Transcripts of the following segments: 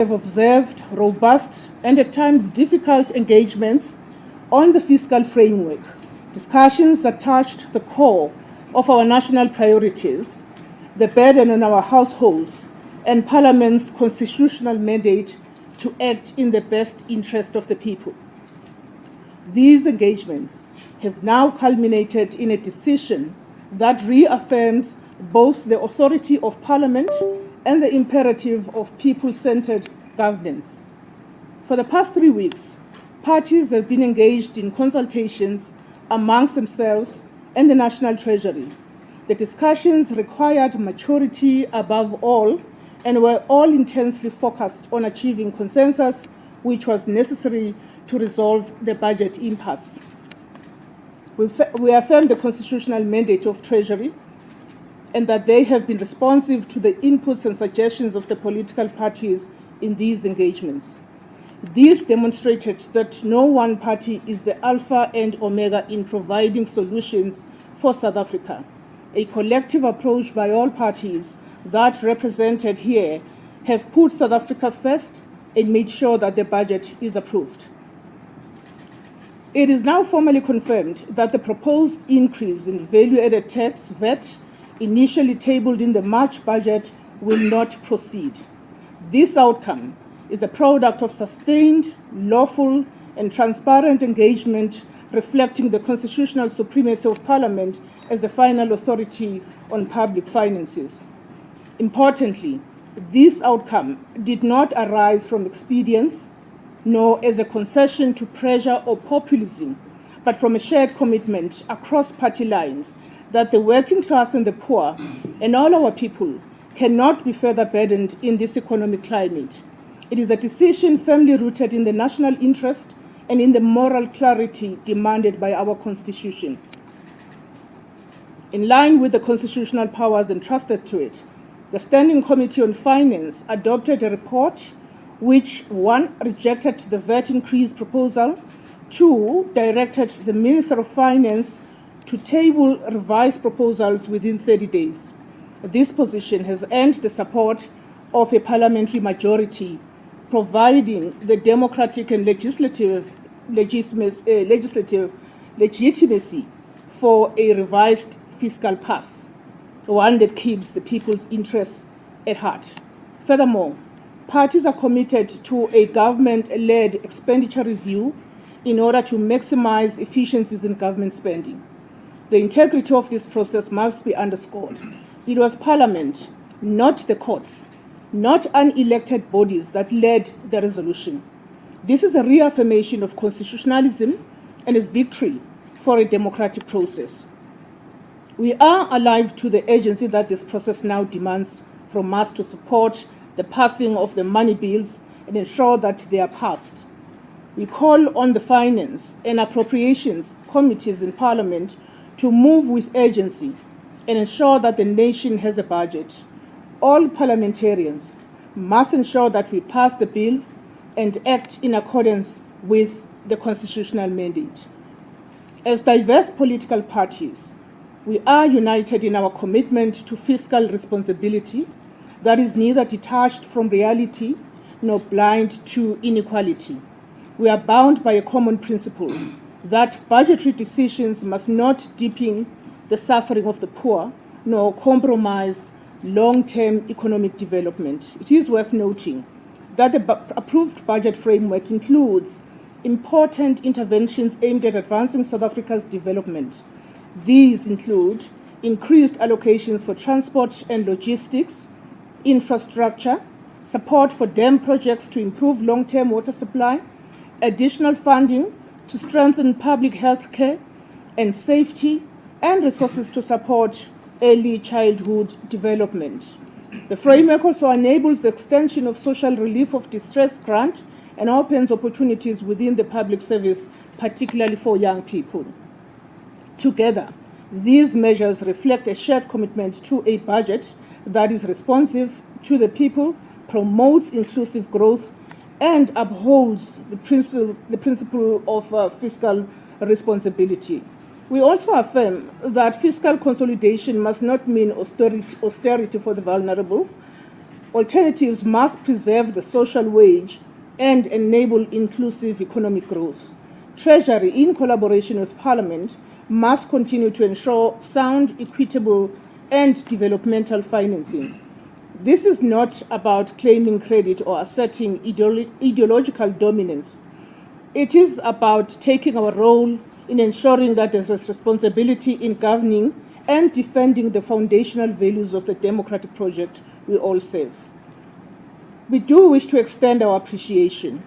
have observed robust and at times difficult engagements on the fiscal framework, discussions that touched the core of our national priorities, the burden on our households, and Parliament's constitutional mandate to act in the best interest of the people. These engagements have now culminated in a decision that reaffirms both the authority of Parliament and the imperative of people-centered governance. For the past 3 weeks, parties have been engaged in consultations amongst themselves and the National Treasury. The discussions required maturity above all and were all intensely focused on achieving consensus, which was necessary to resolve the budget impasse. We affirm the constitutional mandate of Treasury and that they have been responsive to the inputs and suggestions of the political parties in these engagements. This demonstrated that no one party is the alpha and omega in providing solutions for South Africa. A collective approach by all parties that represented here have put South Africa first and made sure that the budget is approved. It is now formally confirmed that the proposed increase in value-added tax, VAT, initially tabled in the March budget will not proceed. This outcome is a product of sustained, lawful, and transparent engagement reflecting the constitutional supremacy of Parliament as the final authority on public finances. Importantly, this outcome did not arise from expedience, nor as a concession to pressure or populism, but from a shared commitment across party lines that the working class and the poor and all our people cannot be further burdened in this economic climate. It is a decision firmly rooted in the national interest and in the moral clarity demanded by our Constitution. In line with the constitutional powers entrusted to it, the Standing Committee on Finance adopted a report which, 1, rejected the VAT increase proposal, 2, directed the Minister of Finance to table revised proposals within 30 days. This position has earned the support of a parliamentary majority, providing the democratic and legislative legitimacy for a revised fiscal path, one that keeps the people's interests at heart. Furthermore, parties are committed to a government-led expenditure review in order to maximize efficiencies in government spending. The integrity of this process must be underscored. It was Parliament, not the courts, not unelected bodies that led the resolution. This is a reaffirmation of constitutionalism and a victory for a democratic process. We are alive to the urgency that this process now demands from us to support the passing of the money bills and ensure that they are passed. We call on the Finance and Appropriations Committees in Parliament to move with urgency and ensure that the nation has a budget. All parliamentarians must ensure that we pass the bills and act in accordance with the constitutional mandate. As diverse political parties, we are united in our commitment to fiscal responsibility that is neither detached from reality nor blind to inequality. We are bound by a common principle that budgetary decisions must not deepen the suffering of the poor nor compromise long-term economic development. It is worth noting that the approved budget framework includes important interventions aimed at advancing South Africa's development. These include increased allocations for transport and logistics, infrastructure, support for dam projects to improve long-term water supply, additional funding to strengthen public health care and safety, and resources to support early childhood development. The framework also enables the extension of social relief of distress grant and opens opportunities within the public service, particularly for young people. Together, these measures reflect a shared commitment to a budget that is responsive to the people, promotes inclusive growth, and upholds the principle of fiscal responsibility. We also affirm that fiscal consolidation must not mean austerity for the vulnerable. Alternatives must preserve the social wage and enable inclusive economic growth. Treasury, in collaboration with Parliament, must continue to ensure sound, equitable, and developmental financing. This is not about claiming credit or asserting ideological dominance. It is about taking our role in ensuring that there's a responsibility in governing and defending the foundational values of the democratic project we all serve. We do wish to extend our appreciation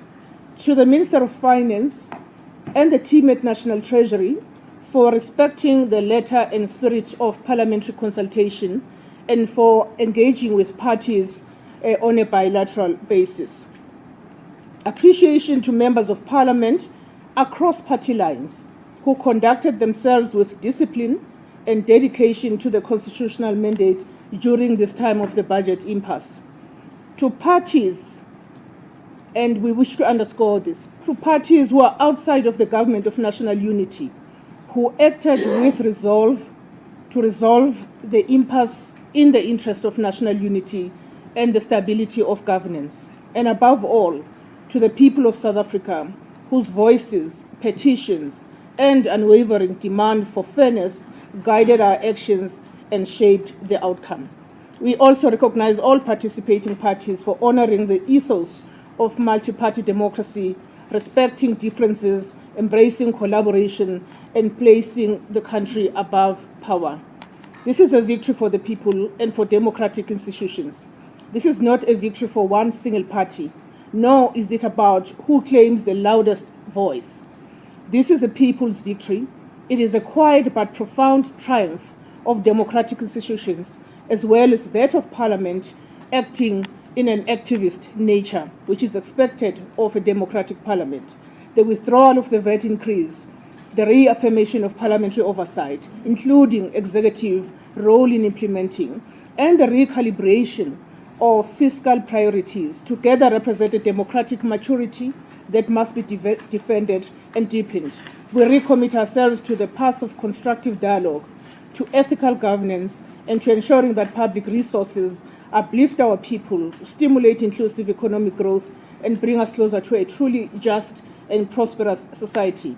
to the Minister of Finance and the team at National Treasury for respecting the letter and spirit of parliamentary consultation and for engaging with parties on a bilateral basis. Appreciation to members of Parliament across party lines who conducted themselves with discipline and dedication to the constitutional mandate during this time of the budget impasse. To parties, and we wish to underscore this, to parties who are outside of the government of national unity, who acted with resolve to resolve the impasse in the interest of national unity and the stability of governance. And above all, to the people of South Africa, whose voices, petitions, and unwavering demand for fairness guided our actions and shaped the outcome. We also recognize all participating parties for honoring the ethos of multi-party democracy, respecting differences, embracing collaboration, and placing the country above power. This is a victory for the people and for democratic institutions. This is not a victory for one single party, nor is it about who claims the loudest voice. This is a people's victory. It is a quiet but profound triumph of democratic institutions, as well as that of Parliament acting in an activist nature, which is expected of a democratic Parliament. The withdrawal of the VAT increase, the reaffirmation of parliamentary oversight, including executive role in implementing, and the recalibration of fiscal priorities together represent a democratic maturity that must be defended and deepened. We recommit ourselves to the path of constructive dialogue, to ethical governance, and to ensuring that public resources uplift our people, stimulate inclusive economic growth, and bring us closer to a truly just and prosperous society.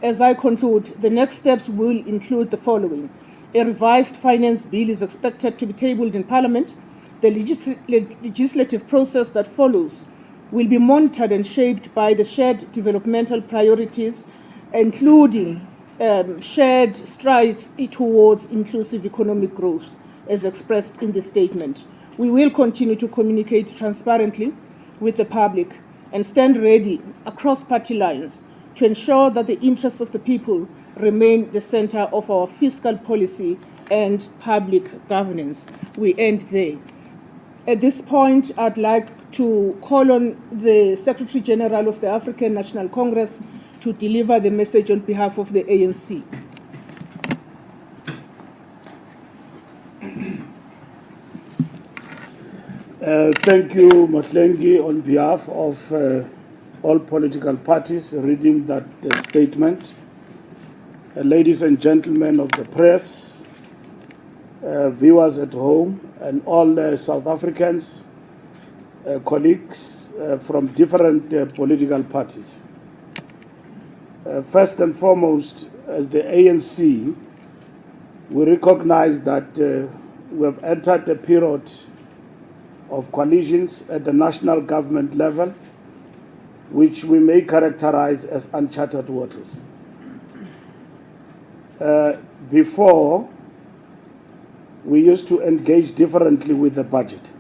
As I conclude, the next steps will include the following. A revised finance bill is expected to be tabled in Parliament. The legislative process that follows will be monitored and shaped by the shared developmental priorities, including shared strides towards inclusive economic growth, as expressed in the statement. We will continue to communicate transparently with the public and stand ready across party lines to ensure that the interests of the people remain the center of our fiscal policy and public governance. We end there. At this point, I'd like to call on the Secretary General of the African National Congress to deliver the message on behalf of the ANC. Thank you, Matlengi, on behalf of all political parties reading that statement. Ladies and gentlemen of the press, viewers at home, and all South Africans, colleagues from different political parties. First and foremost, as the ANC, we recognize that we have entered a period of coalitions at the national government level, which we may characterize as uncharted waters. Before, we used to engage differently with the budget.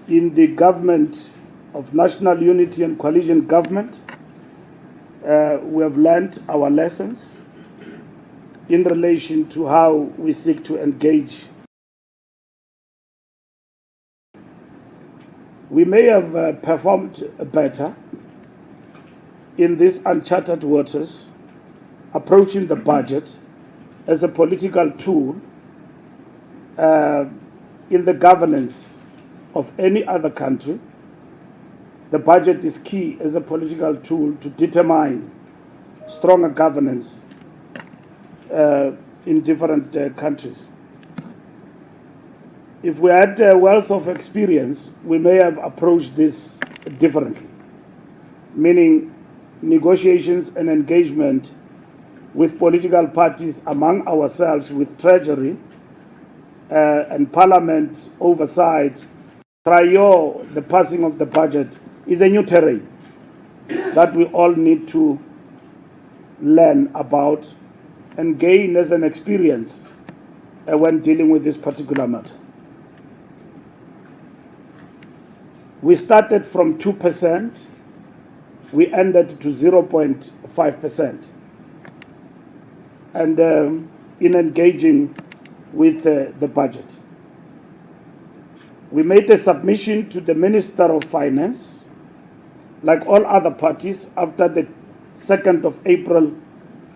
In the government of national unity and coalition government, we have learned our lessons in relation to how we seek to engage. We may have performed better in these uncharted waters, approaching the budget as a political tool in the governance of any other country. The budget is key as a political tool to determine stronger governance in different countries. if we had a wealth of experience, we may have approached this differently, meaning negotiations and engagement with political parties among ourselves, with Treasury and Parliament oversight prior the passing of the budget is a new terrain that we all need to learn about and gain as an experience when dealing with this particular matter. We started from 2%, we ended to 0.5%. And in engaging with the budget, we made a submission to the Minister of Finance, like all other parties, after the 2nd of April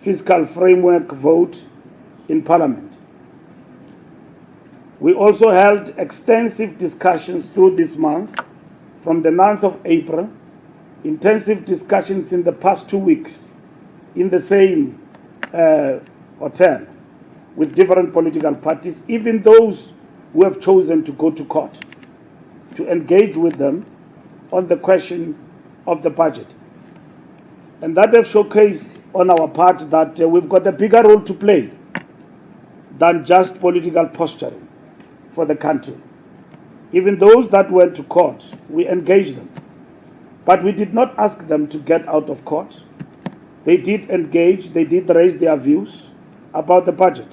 fiscal framework vote in Parliament. We also held extensive discussions through this month, from the 9th of April, intensive discussions in the past 2 weeks in the same hotel with different political parties, even those who have chosen to go to court, to engage with them on the question of the budget. And that have showcased on our part that we've got a bigger role to play than just political posturing for the country. Even those that went to court, we engaged them. But we did not ask them to get out of court. They did engage, they did raise their views about the budget.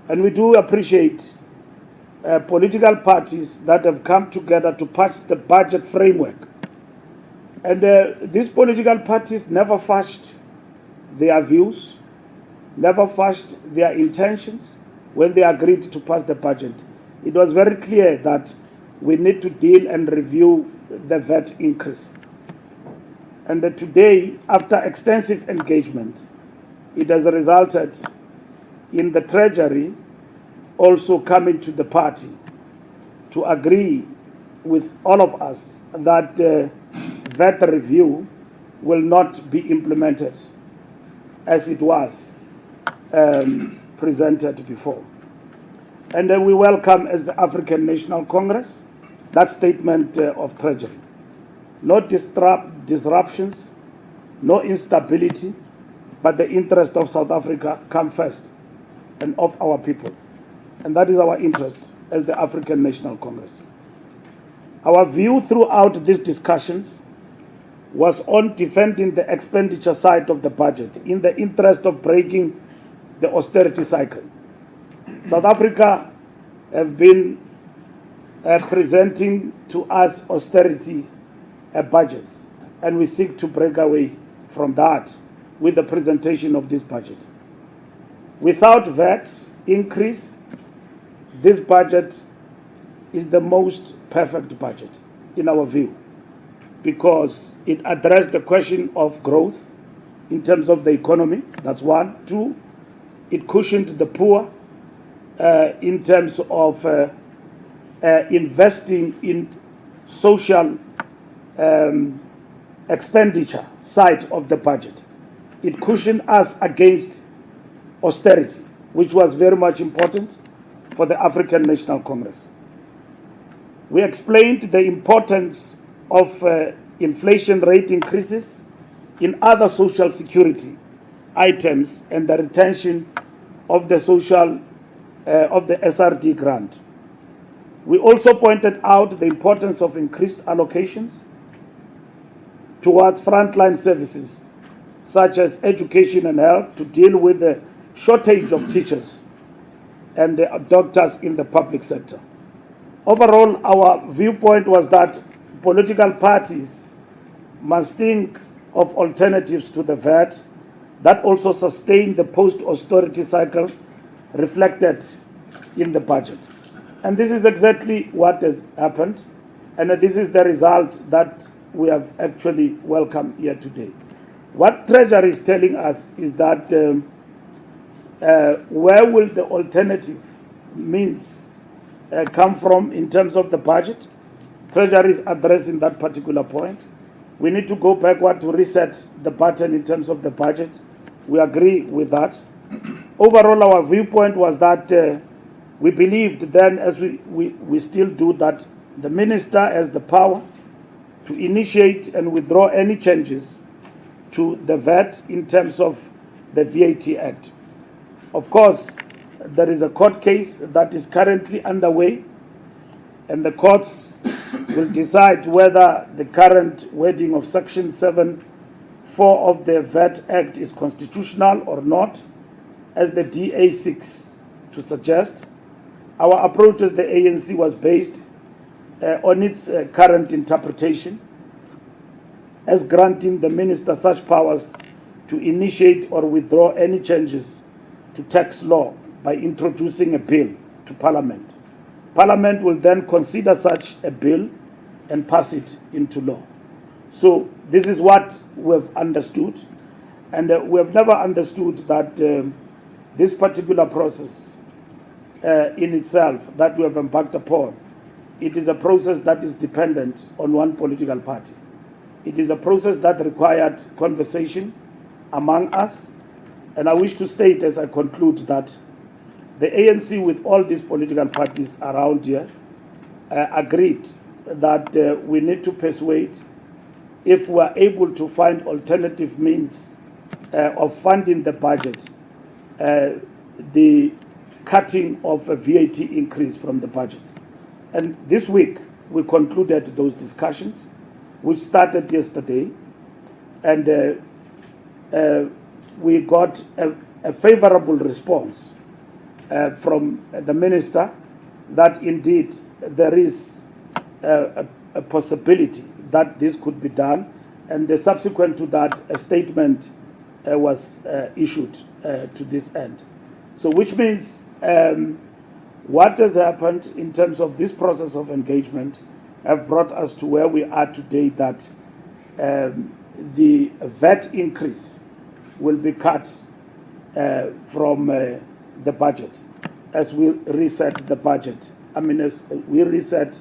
And we do appreciate political parties that have come together to pass the budget framework. And these political parties never fudged their views, never fudged their intentions when they agreed to pass the budget. It was very clear that we need to deal and review the VAT increase. And today, after extensive engagement, it has resulted in the Treasury also coming to the party to agree with all of us that VAT review will not be implemented as it was presented before. And we welcome, as the African National Congress, that statement of Treasury. No disruptions, no instability, but the interest of South Africa come first, and of our people. And that is our interest as the African National Congress. Our view throughout these discussions was on defending the expenditure side of the budget in the interest of breaking the austerity cycle. South Africa have been presenting to us austerity budgets, and we seek to break away from that with the presentation of this budget. Without VAT increase, this budget is the most perfect budget in our view, because it addressed the question of growth in terms of the economy. That's one. Two, it cushioned the poor in terms of investing in social expenditure side of the budget. It cushioned us against austerity, which was very much important for the African National Congress. We explained the importance of inflation rate increases in other social security items and the retention of the of the SRD grant. We also pointed out the importance of increased allocations towards frontline services such as education and health to deal with the shortage of teachers and doctors in the public sector. Overall, our viewpoint was that political parties must think of alternatives to the VAT that also sustain the post-austerity cycle reflected in the budget. And this is exactly what has happened, and this is the result that we have actually welcomed here today. What Treasury is telling us is that where will the alternative means come from in terms of the budget? Treasury is addressing that particular point. We need to go backward to reset the pattern in terms of the budget. We agree with that. Overall, our viewpoint was that We believed then, as we still do, that the minister has the power to initiate and withdraw any changes to the VAT in terms of the VAT Act. Of course, there is a court case that is currently underway, and the courts will decide whether the current wording of Section 7(4) of the VAT Act is constitutional or not, as the DA seeks to suggest. Our approach as the ANC was based on its current interpretation, as granting the minister such powers to initiate or withdraw any changes to tax law by introducing a bill to Parliament. Parliament will then consider such a bill and pass it into law. So this is what we've understood, and we have never understood that this particular process in itself that we have embarked upon, it is a process that is dependent on one political party. It is a process that required conversation among us, and I wish to state as I conclude that the ANC, with all these political parties around here, agreed that we need to persuade, if we are able to find alternative means of funding the budget, the cutting of a VAT increase from the budget. And this week, we concluded those discussions, which started yesterday, and we got a favorable response from the minister that indeed there is a possibility that this could be done, and subsequent to that, a statement was issued to this end. So which means what has happened in terms of this process of engagement have brought us to where we are today, that the VAT increase will be cut from the budget as we reset the budget. As we reset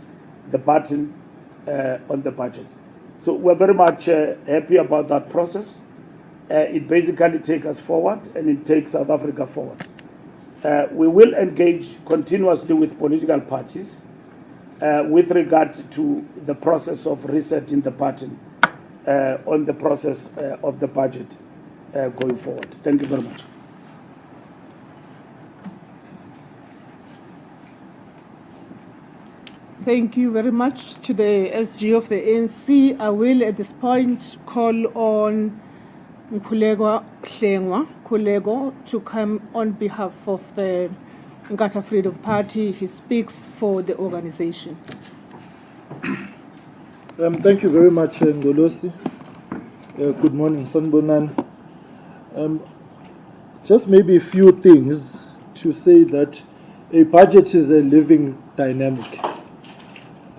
the button on the budget. So we're very much happy about that process. It basically takes us forward, and it takes South Africa forward. We will engage continuously with political parties with regard to the process of resetting the button on the process of the budget going forward. Thank you very much. Thank you very much to the SG of the ANC. I will at this point call on Kulego to come on behalf of the Nkatha Freedom Party. He speaks for the organization. Thank you very much, Ngolosi. Good morning, Sanbonan. Just maybe a few things to say that a budget is a living dynamic,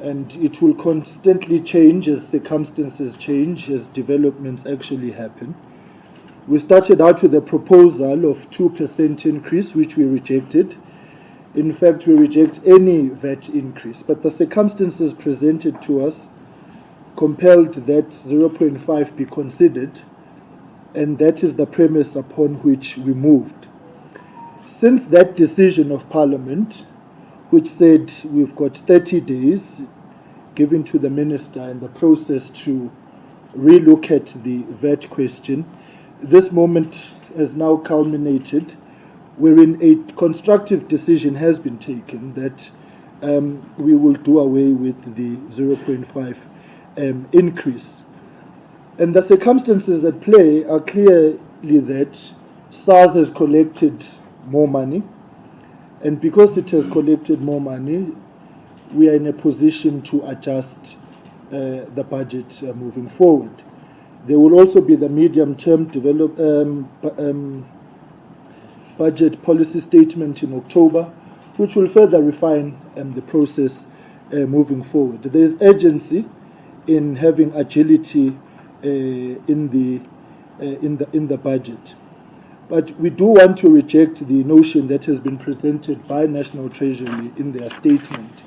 and it will constantly change as circumstances change, as developments actually happen. We started out with a proposal of 2% increase, which we rejected. In fact, we reject any VAT increase, but the circumstances presented to us compelled that 0.5 be considered, and that is the premise upon which we moved. Since that decision of Parliament, which said we've got 30 days given to the minister and the process to relook at the VAT question, this moment has now culminated, wherein a constructive decision has been taken that we will do away with the 0.5 increase. And the circumstances at play are clearly that SARS has collected more money, and because it has collected more money, we are in a position to adjust the budget moving forward. There will also be the medium-term budget policy statement in October, which will further refine the process moving forward. There is urgency in having agility in the budget. But we do want to reject the notion that has been presented by National Treasury in their statement,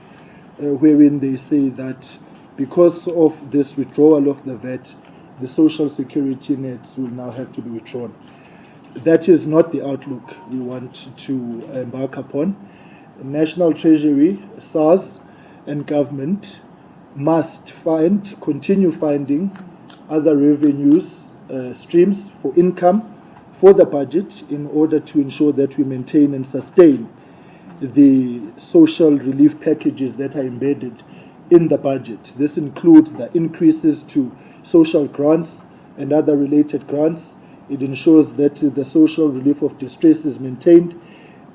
wherein they say that because of this withdrawal of the VAT, the social security nets will now have to be withdrawn. That is not the outlook we want to embark upon. National Treasury, SARS, and government must continue finding other revenues, streams for income for the budget in order to ensure that we maintain and sustain the social relief packages that are embedded in the budget. This includes the increases to social grants and other related grants. It ensures that the social relief of distress is maintained.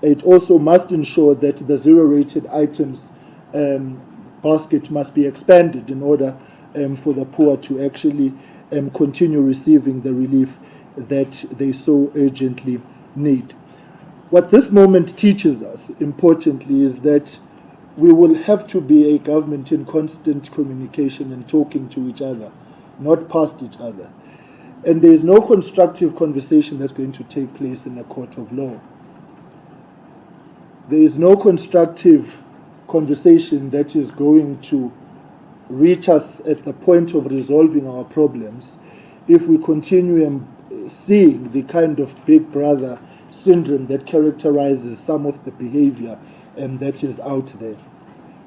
It also must ensure that the zero-rated items basket must be expanded in order for the poor to actually continue receiving the relief that they so urgently need. What this moment teaches us, importantly, is that we will have to be a government in constant communication and talking to each other, not past each other. And there is no constructive conversation that's going to take place in a court of law. There is no constructive conversation that is going to reach us at the point of resolving our problems if we continue seeing the kind of big brother syndrome that characterizes some of the behavior that is out there.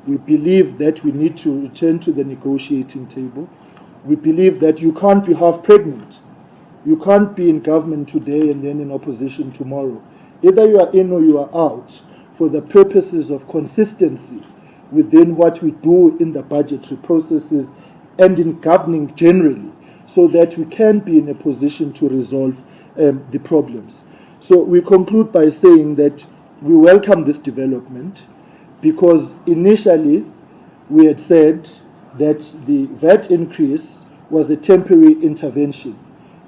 We believe that we need to return to the negotiating table. We believe that you can't be half pregnant. You can't be in government today and then in opposition tomorrow. Either you are in or you are out for the purposes of consistency within what we do in the budgetary processes and in governing generally, so that we can be in a position to resolve the problems. So we conclude by saying that we welcome this development because initially we had said that the VAT increase was a temporary intervention.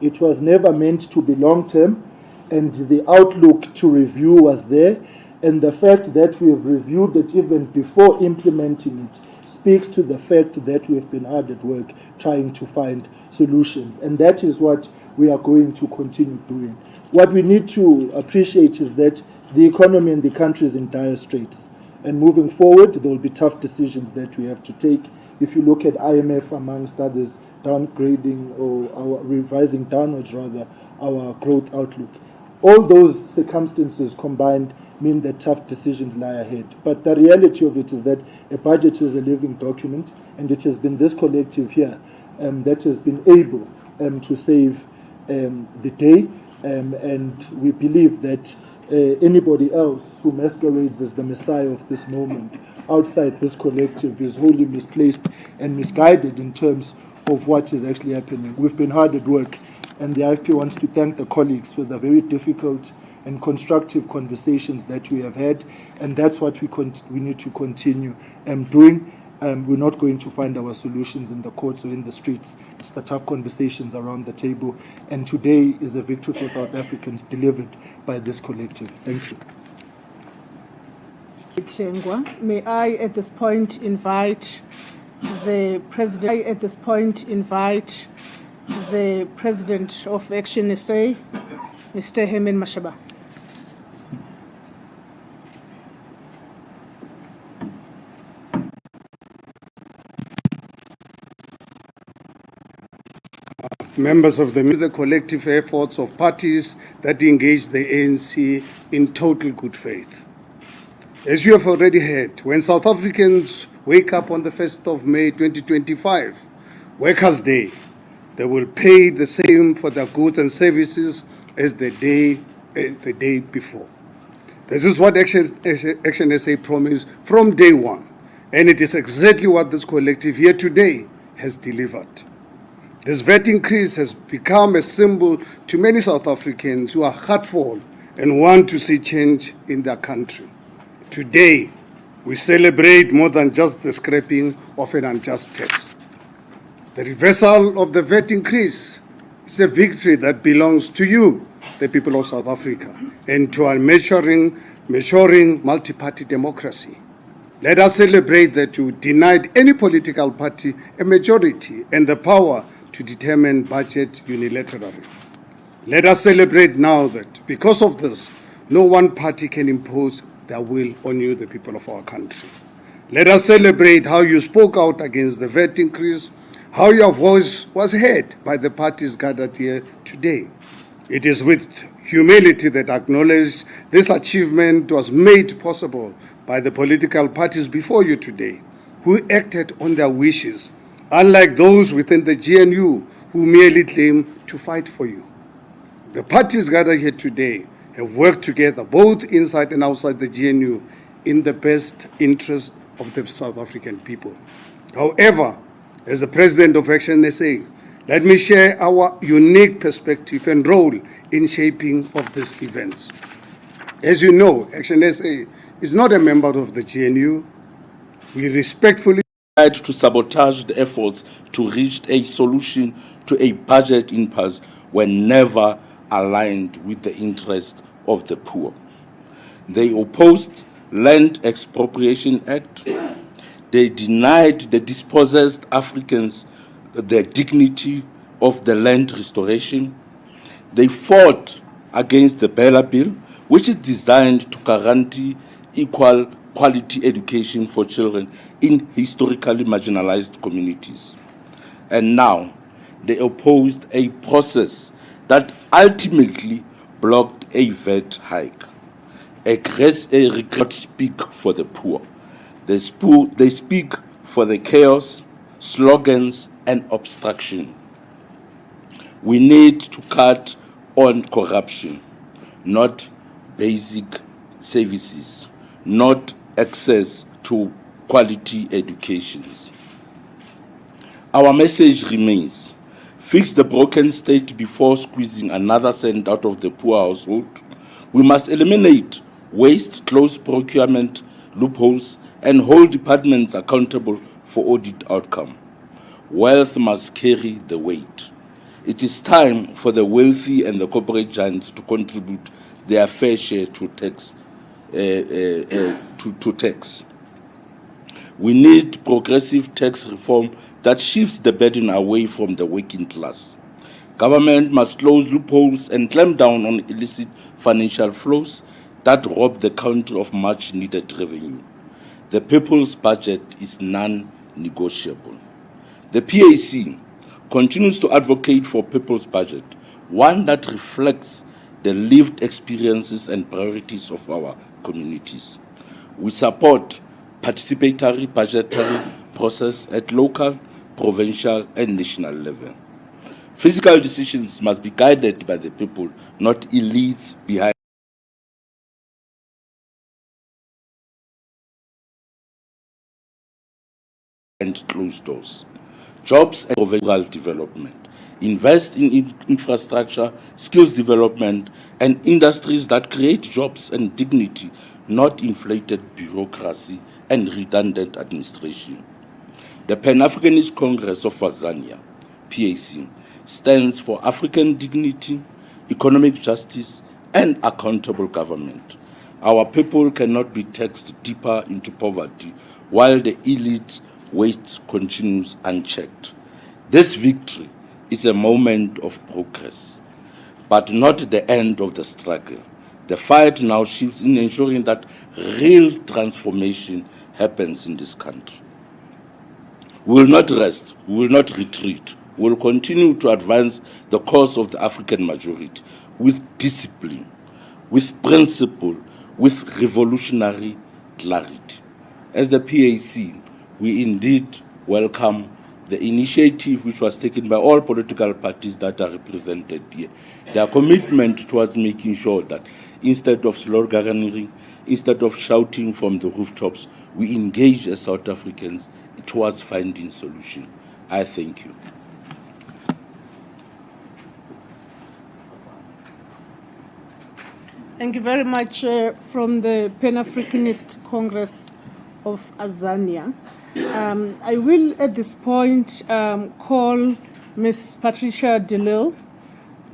It was never meant to be long-term, and the outlook to review was there, and the fact that we have reviewed it even before implementing it speaks to the fact that we have been hard at work trying to find solutions, and that is what we are going to continue doing. What we need to appreciate is that the economy in the country is in dire straits, and moving forward there will be tough decisions that we have to take. If you look at IMF, amongst others, downgrading or revising downwards rather our growth outlook, all those circumstances combined mean that tough decisions lie ahead. But the reality of it is that a budget is a living document, and it has been this collective here that has been able to save the day, and we believe that anybody else who masquerades as the messiah of this moment outside this collective is wholly misplaced and misguided in terms of what is actually happening. We've been hard at work, and the IFP wants to thank the colleagues for the very difficult and constructive conversations that we have had, and that's what we need to continue doing. We're not going to find our solutions in the courts or in the streets. It's the tough conversations around the table, and today is a victory for South Africans delivered by this collective. Thank you. May I at this point invite the President of Action SA, Mr. Herman Mashaba. Members of the collective efforts of parties that engage the ANC in total good faith. As you have already heard, when South Africans wake up on the 1st of May 2025, Workers' Day, they will pay the same for their goods and services as the day before. This is what Action SA promised from day one, and it is exactly what this collective here today has delivered. This VAT increase has become a symbol to many South Africans who are heartful and want to see change in their country. Today, we celebrate more than just the scrapping of an unjust tax. The reversal of the VAT increase is a victory that belongs to you, the people of South Africa, and to our maturing multi-party democracy. Let us celebrate that you denied any political party a majority and the power to determine budget unilaterally. Let us celebrate now that because of this, no one party can impose their will on you, the people of our country. Let us celebrate how you spoke out against the VAT increase, how your voice was heard by the parties gathered here today. It is with humility that acknowledge this achievement was made possible by the political parties before you today, who acted on their wishes, unlike those within the GNU who merely claim to fight for you. The parties gathered here today have worked together, both inside and outside the GNU, in the best interest of the South African people. However, as the President of Action SA, let me share our unique perspective and role in shaping of this event. As you know, Action SA is not a member of the GNU. We respectfully tried to sabotage the efforts to reach a solution to a budget impasse were never aligned with the interest of the poor. They opposed Land Expropriation Act. They denied the dispossessed Africans the dignity of the land restoration. They fought against the Bella Bill, which is designed to guarantee equal quality education for children in historically marginalized communities. And now, they opposed a process that ultimately blocked a Vat Hike. A regret speak for the poor. They speak for the chaos, slogans, and obstruction. We need to cut on corruption, not basic services, not access to quality educations. Our message remains: fix the broken state before squeezing another cent out of the poor household. We must eliminate waste, close procurement loopholes, and hold departments accountable for audit outcome. Wealth must carry the weight. It is time for the wealthy and the corporate giants to contribute their fair share to tax. We need progressive tax reform that shifts the burden away from the working class. Government must close loopholes and clamp down on illicit financial flows that rob the country of much-needed revenue. The people's budget is non-negotiable. The PAC continues to advocate for people's budget, one that reflects the lived experiences and priorities of our communities. We support participatory budgetary process at local, provincial, and national level. Fiscal decisions must be guided by the people, not elites behind closed doors. Jobs and rural development. Invest in infrastructure, skills development, and industries that create jobs and dignity, not inflated bureaucracy and redundant administration. The Pan-Africanist Congress of Azania, PAC, stands for African dignity, economic justice, and accountable government. Our people cannot be taxed deeper into poverty while the elite waste continues unchecked. This victory is a moment of progress, but not the end of the struggle. The fight now shifts in ensuring that real transformation happens in this country. We will not rest, we will not retreat. We will continue to advance the cause of the African majority with discipline, with principle, with revolutionary clarity. As the PAC, we indeed welcome the initiative which was taken by all political parties that are represented here. Their commitment towards making sure that instead of sloganeering, instead of shouting from the rooftops, we engage as South Africans towards finding solutions. I thank you. Thank you very much from the Pan-Africanist Congress of Azania. I will, at this point, call Ms. Patricia de Lille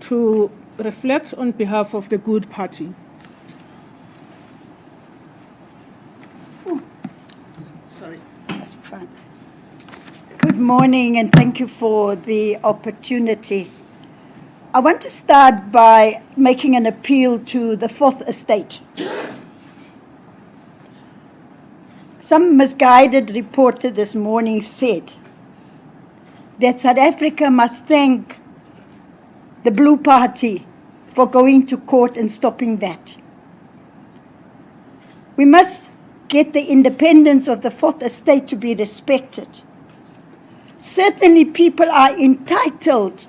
to reflect on behalf of the Good Party. Sorry. That's fine. Good morning, and thank you for the opportunity. I want to start by making an appeal to the Fourth Estate. Some misguided reporter this morning said that South Africa must thank the Blue Party for going to court and stopping that. We must get the independence of the Fourth Estate to be respected. Certainly people are entitled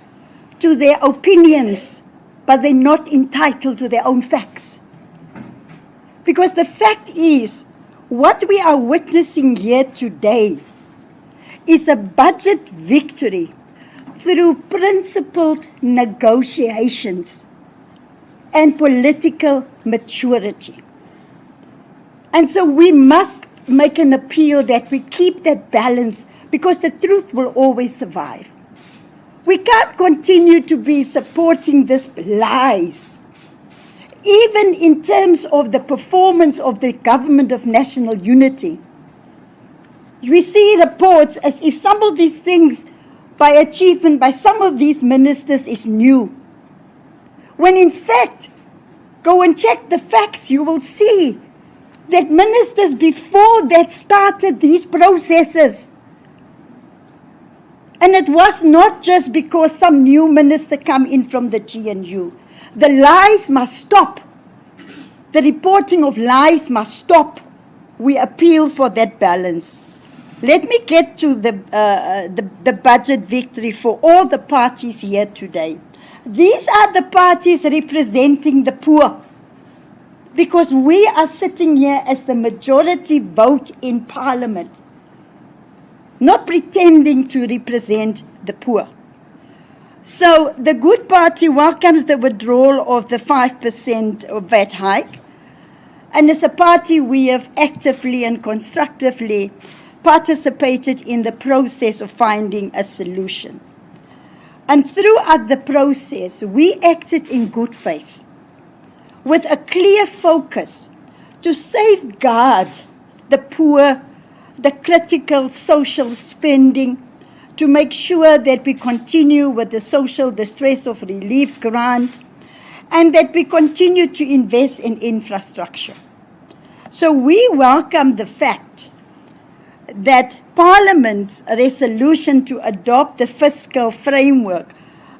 to their opinions, but they're not entitled to their own facts. Because the fact is, what we are witnessing here today is a budget victory through principled negotiations and political maturity. And so we must make an appeal that we keep that balance, because the truth will always survive. We can't continue to be supporting these lies, even in terms of the performance of the government of national unity. We see reports as if some of these things by achievement by some of these ministers is new. When in fact, go and check the facts, you will see that ministers before that started these processes. And it was not just because some new minister come in from the GNU. The lies must stop. The reporting of lies must stop. We appeal for that balance. Let me get to the budget victory for all the parties here today. These are the parties representing the poor, because we are sitting here as the majority vote in Parliament, not pretending to represent the poor. So the Good Party welcomes the withdrawal of the 5% of Vat Hike, and as a party we have actively and constructively participated in the process of finding a solution. And throughout the process, we acted in good faith, with a clear focus to safeguard the poor, the critical social spending, to make sure that we continue with the social distress of relief grant, and that we continue to invest in infrastructure. So we welcome the fact that Parliament's resolution to adopt the fiscal framework,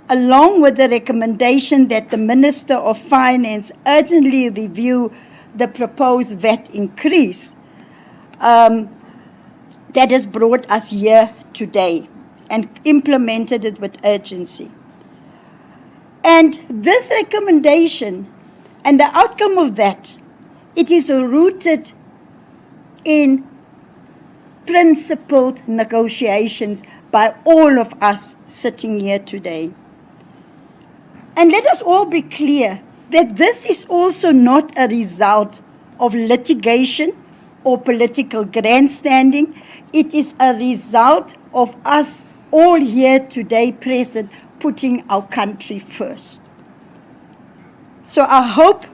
along with the recommendation that the Minister of Finance urgently review the proposed VAT increase, that has brought us here today and implemented it with urgency. And this recommendation and the outcome of that, it is rooted in principled negotiations by all of us sitting here today. And let us all be clear that this is also not a result of litigation or political grandstanding. It is a result of us all here today present putting our country first. So I hope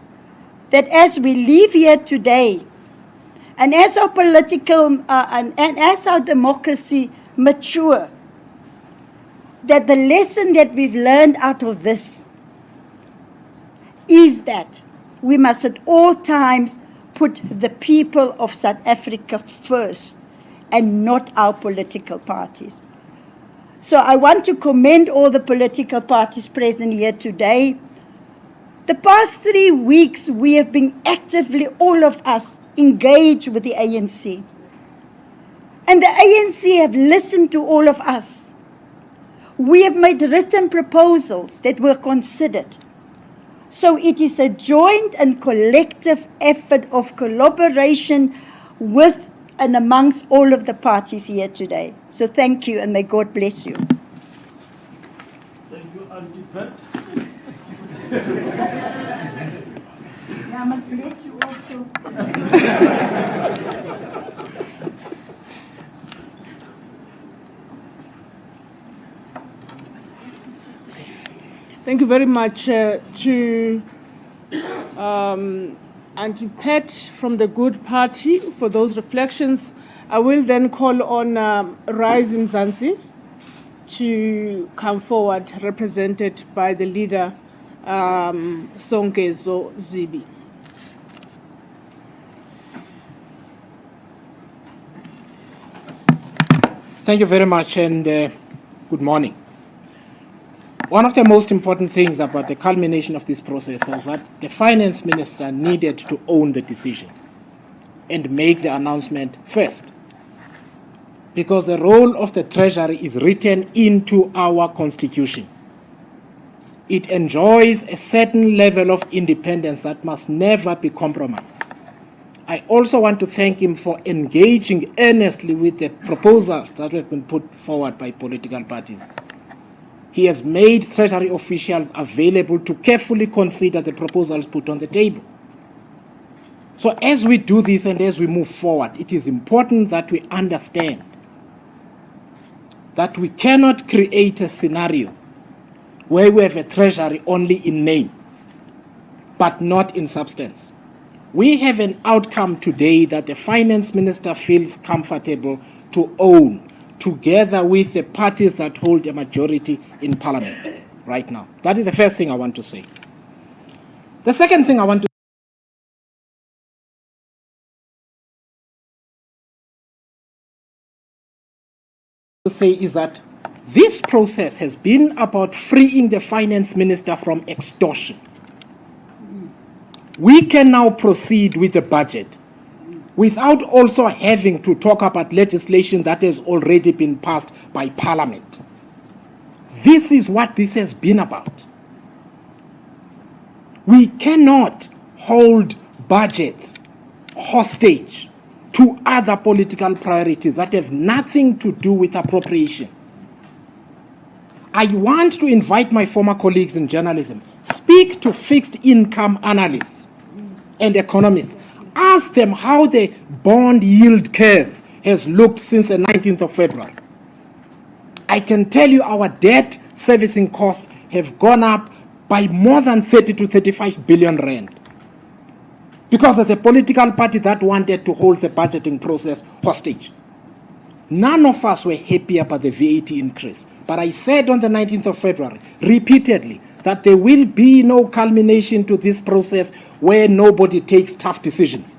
that as we leave here today, and as our political and as our democracy mature, that the lesson that we've learned out of this is that we must at all times put the people of South Africa first and not our political parties. So I want to commend all the political parties present here today. The past 3 weeks, we have been actively, all of us, engaged with the ANC. And the ANC have listened to all of us. We have made written proposals that were considered. So it is a joint and collective effort of collaboration with and amongst all of the parties here today. So thank you, and may God bless you. Thank you, Auntie Pat. I must bless you also. Thank you very much to Auntie Pat from the Good Party for those reflections. I will then call on Rise Mzansi to come forward, represented by the leader, Songezo Zibi. Thank you very much, and good morning. One of the most important things about the culmination of this process was that the finance minister needed to own the decision. and make the announcement first. Because the role of the Treasury is written into our Constitution. It enjoys a certain level of independence that must never be compromised. I also want to thank him for engaging earnestly with the proposals that have been put forward by political parties. He has made Treasury officials available to carefully consider the proposals put on the table. So as we do this and as we move forward, it is important that we understand that we cannot create a scenario where we have a Treasury only in name, but not in substance. We have an outcome today that the Finance Minister feels comfortable to own, together with the parties that hold a majority in Parliament right now. That is the first thing I want to say. The second thing I want to say is that this process has been about freeing the Finance Minister from extortion. We can now proceed with the budget without also having to talk about legislation that has already been passed by Parliament. This is what this has been about. We cannot hold budgets hostage to other political priorities that have nothing to do with appropriation. I want to invite my former colleagues in journalism, speak to fixed income analysts and economists. Ask them how the bond yield curve has looked since the 19th of February. I can tell you our debt servicing costs have gone up by more than 30 to 35 billion rand. Because there's a political party that wanted to hold the budgeting process hostage. None of us were happy about the VAT increase. But I said on the 19th of February, repeatedly, that there will be no culmination to this process where nobody takes tough decisions.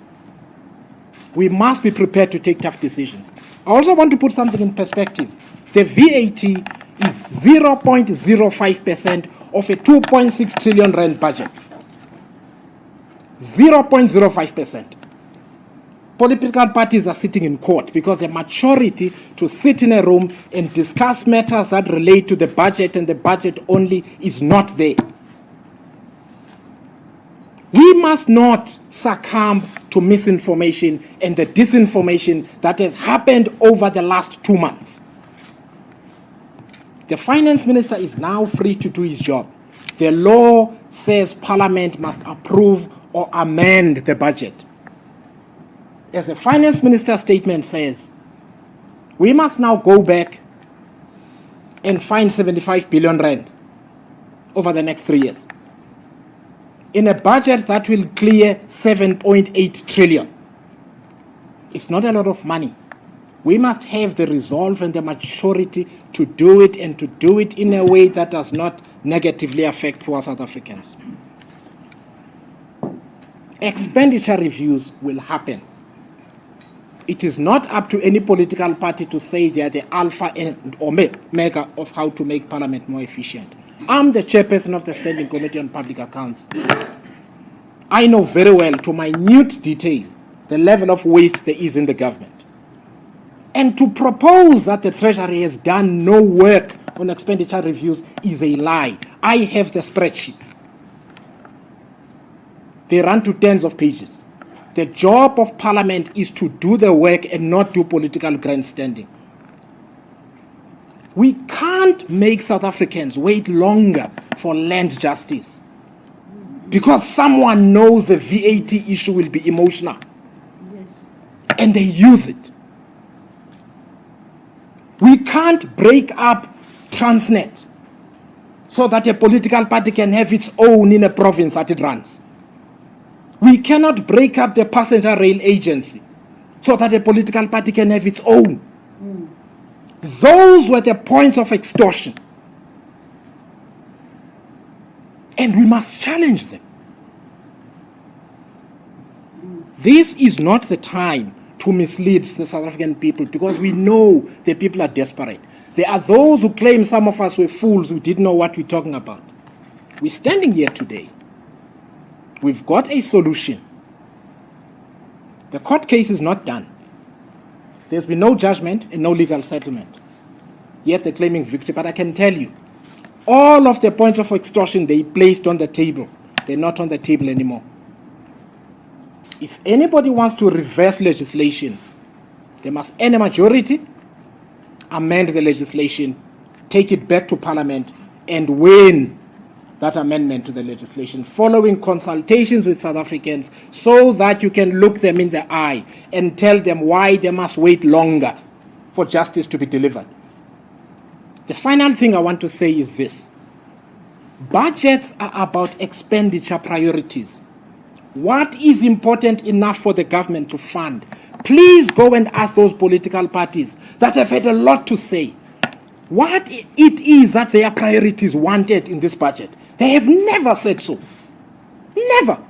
We must be prepared to take tough decisions. I also want to put something in perspective. The VAT is 0.05% of a 2.6 trillion rand budget. 0.05%. Political parties are sitting in court because the majority to sit in a room and discuss matters that relate to the budget and the budget only is not there. We must not succumb to misinformation and the disinformation that has happened over the last 2 months. The Finance Minister is now free to do his job. The law says Parliament must approve or amend the budget. As the Finance Minister's statement says, we must now go back and find 75 billion rand over the next 3 years in a budget that will clear 7.8 trillion. It's not a lot of money. We must have the resolve and the maturity to do it, and to do it in a way that does not negatively affect poor South Africans. Expenditure reviews will happen. It is not up to any political party to say they are the alpha and omega of how to make Parliament more efficient. I'm the chairperson of the Standing Committee on Public Accounts. I know very well, to minute detail, the level of waste there is in the government. And to propose that the Treasury has done no work on expenditure reviews is a lie. I have the spreadsheets. They run to tens of pages. The job of Parliament is to do the work and not do political grandstanding. We can't make South Africans wait longer for land justice because someone knows the VAT issue will be emotional. Yes. And they use it. We can't break up Transnet so that a political party can have its own in a province that it runs. We cannot break up the passenger rail agency so that a political party can have its own. Those were the points of extortion. And we must challenge them. This is not the time to mislead the South African people because we know the people are desperate. There are those who claim some of us were fools who didn't know what we're talking about. We're standing here today. We've got a solution. The court case is not done. There's been no judgment and no legal settlement. Yet they're claiming victory. But I can tell you, all of the points of extortion they placed on the table, they're not on the table anymore. If anybody wants to reverse legislation, they must earn a majority, amend the legislation, take it back to Parliament, and win that amendment to the legislation following consultations with South Africans so that you can look them in the eye and tell them why they must wait longer for justice to be delivered. The final thing I want to say is this. Budgets are about expenditure priorities. What is important enough for the government to fund? Please go and ask those political parties that have had a lot to say what it is that their priorities wanted in this budget. They have never said so. Never.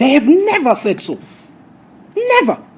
They have never said so. Never.